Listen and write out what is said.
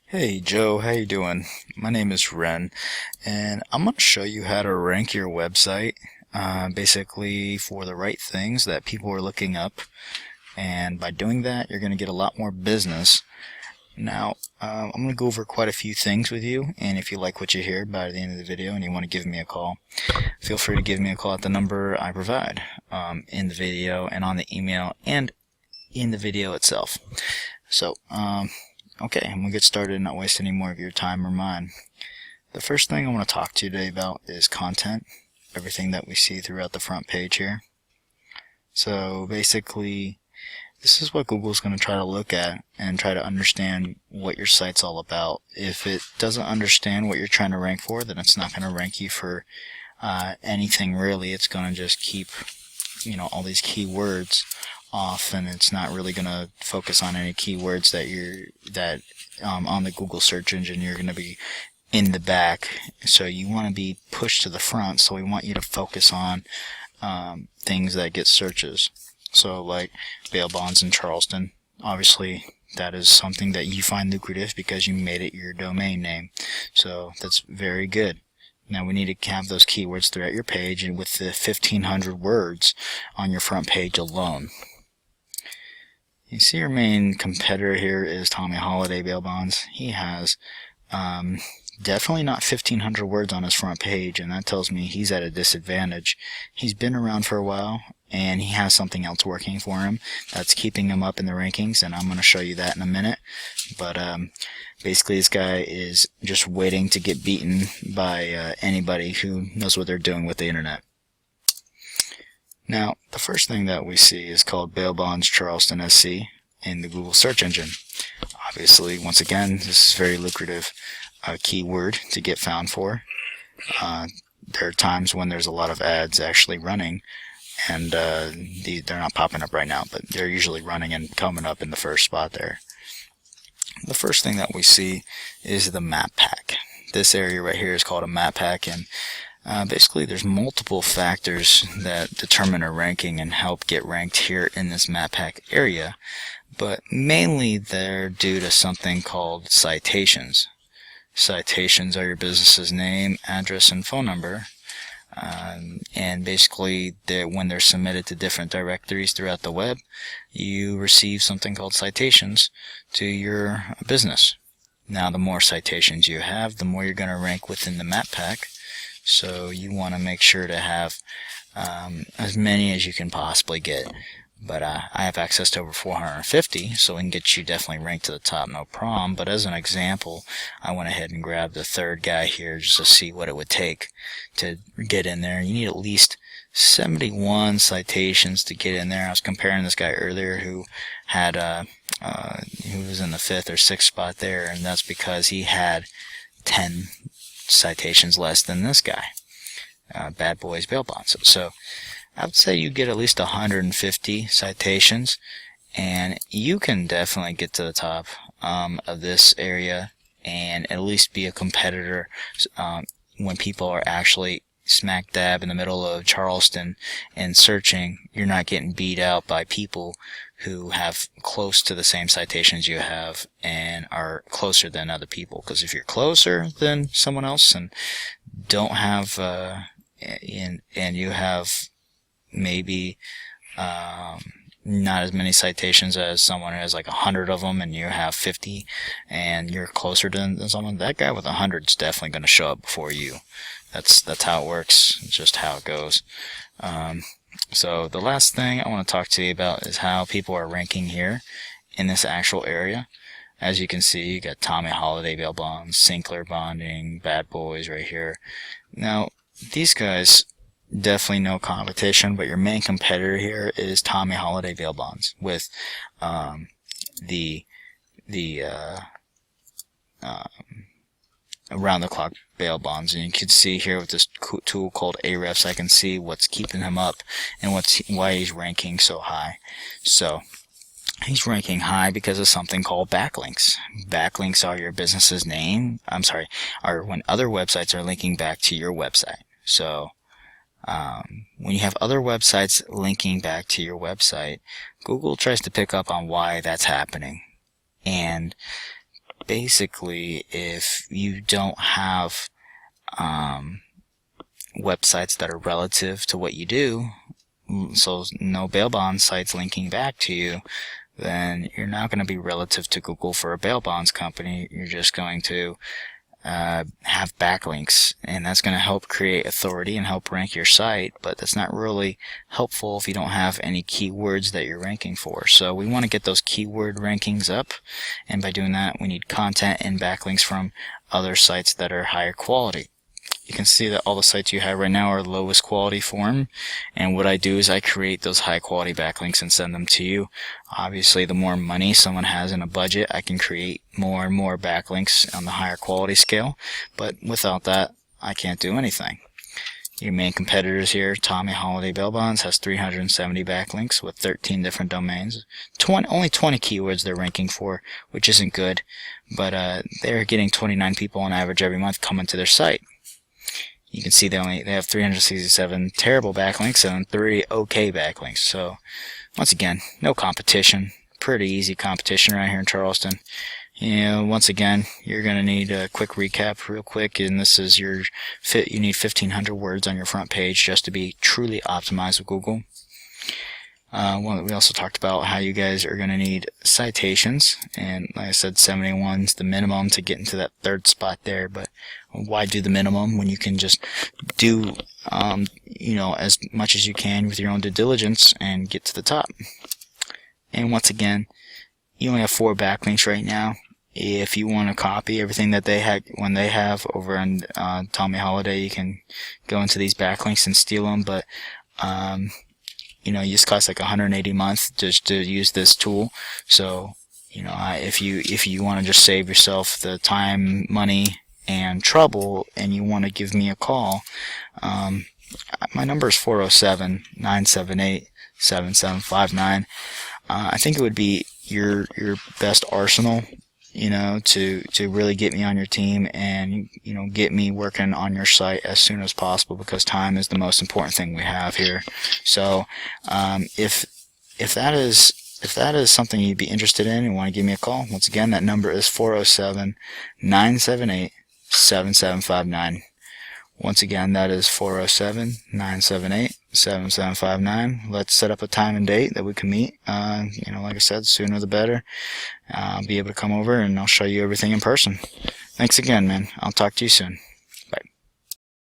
Hey Joe, how you doing? My name is Ren, and I'm going to show you how to rank your website, basically for the right things that people are looking up. And by doing that, you're going to get a lot more business. Now, I'm going to go over quite a few things with you, and if you like what you hear by the end of the video and you want to give me a call, feel free to give me a call at the number I provide in the video and on the email and in the video itself. So, okay, I'm going to get started and not waste any more of your time or mine. The first thing I want to talk to you today about is content, everything that we see throughout the front page here. So basically, this is what Google's going to try to look at and try to understand what your site's all about. If it doesn't understand what you're trying to rank for, then it's not going to rank you for anything really. It's going to just keep, all these keywords off, and it's not really going to focus on any keywords that on the Google search engine. You're going to be in the back, so you want to be pushed to the front. So we want you to focus on things that get searches. So like bail bonds in Charleston, obviously that is something that you find lucrative because you made it your domain name. So that's very good. Now we need to have those keywords throughout your page, and with the 1,500 words on your front page alone. You see your main competitor here is Tommy Holiday Bail Bonds. He has definitely not 1,500 words on his front page, and that tells me he's at a disadvantage. He's been around for a while, and he has something else working for him that's keeping him up in the rankings, and I'm going to show you that in a minute. But basically this guy is just waiting to get beaten by anybody who knows what they're doing with the internet. Now, the first thing that we see is called Bail Bonds Charleston SC in the Google search engine. Obviously, once again, this is very lucrative keyword to get found for. There are times when there's a lot of ads actually running, and they're not popping up right now, but they're usually running and coming up in the first spot there. The first thing that we see is the map pack. This area right here is called a map pack, and basically there's multiple factors that determine a ranking and help get ranked here in this map pack area, but mainly they're due to something called citations. Citations are your business's name, address, and phone number, and basically when they're submitted to different directories throughout the web, you receive something called citations to your business. Now the more citations you have, the more you're going to rank within the map pack. So you want to make sure to have as many as you can possibly get. But I have access to over 450, so we can get you definitely ranked to the top, no problem. But as an example, I went ahead and grabbed the third guy here just to see what it would take to get in there. You need at least 71 citations to get in there. I was comparing this guy earlier who had who was in the 5th or 6th spot there, and that's because he had 10 citations less than this guy, Bad Boys Bail Bonds. So I would say you get at least 150 citations, and you can definitely get to the top of this area and at least be a competitor when people are actually smack dab in the middle of Charleston and searching. You're not getting beat out by people who have close to the same citations you have and are closer than other people. Because if you're closer than someone else and don't have and you have maybe not as many citations as someone who has like 100 of them, and you have 50 and you're closer to someone, that guy with 100 is definitely going to show up before you. That's how it works. It's just how it goes. So the last thing I want to talk to you about is how people are ranking here in this actual area. As you can see, you got Tommy Holiday Bail Bonds, Sinclair Bonding, Bad Boys right here. Now, these guys, definitely no competition, but your main competitor here is Tommy Holiday Bail Bonds with the around-the-clock bail bonds. And you can see here with this tool called Ahrefs, I can see what's keeping him up and why he's ranking so high. So he's ranking high because of something called backlinks. Backlinks are your business's name. Are when other websites are linking back to your website. So when you have other websites linking back to your website, Google tries to pick up on why that's happening. And basically, if you don't have websites that are relative to what you do, so no bail bond sites linking back to you, then you're not going to be relative to Google for a bail bonds company. You're just going to have backlinks, and that's going to help create authority and help rank your site, but that's not really helpful if you don't have any keywords that you're ranking for. So we want to get those keyword rankings up, and by doing that we need content and backlinks from other sites that are higher quality. You can see that all the sites you have right now are lowest quality form, and what I do is I create those high quality backlinks and send them to you. Obviously, the more money someone has in a budget, I can create more and more backlinks on the higher quality scale, but without that, I can't do anything. Your main competitors here, Tommy Holiday Bail Bonds, has 370 backlinks with 13 different domains. Only 20 keywords they're ranking for, which isn't good, but they're getting 29 people on average every month coming to their site. You can see they have 367 terrible backlinks and 3 okay backlinks. So once again, no competition. Pretty easy competition right here in Charleston. Once again, you're going to need a quick recap real quick, and this is you need 1,500 words on your front page just to be truly optimized with Google. We also talked about how you guys are going to need citations, and like I said, 71's the minimum to get into that third spot there, but why do the minimum when you can just do as much as you can with your own due diligence and get to the top? And once again, you only have 4 backlinks right now. If you want to copy everything that they have over on Tommy Holiday, you can go into these backlinks and steal them, but you just cost like $180 a month just to use this tool. So if you want to just save yourself the time, money, and trouble, and you want to give me a call, my number is 407-978-7759. I think it would be your best arsenal, to really get me on your team and get me working on your site as soon as possible, because time is the most important thing we have here. So if that is something you'd be interested in and want to give me a call, once again, that number is 407-978-7759. Once again, that is 407-978-7759. Let's set up a time and date that we can meet. Like I said, sooner the better. I'll be able to come over and I'll show you everything in person. Thanks again, man. I'll talk to you soon.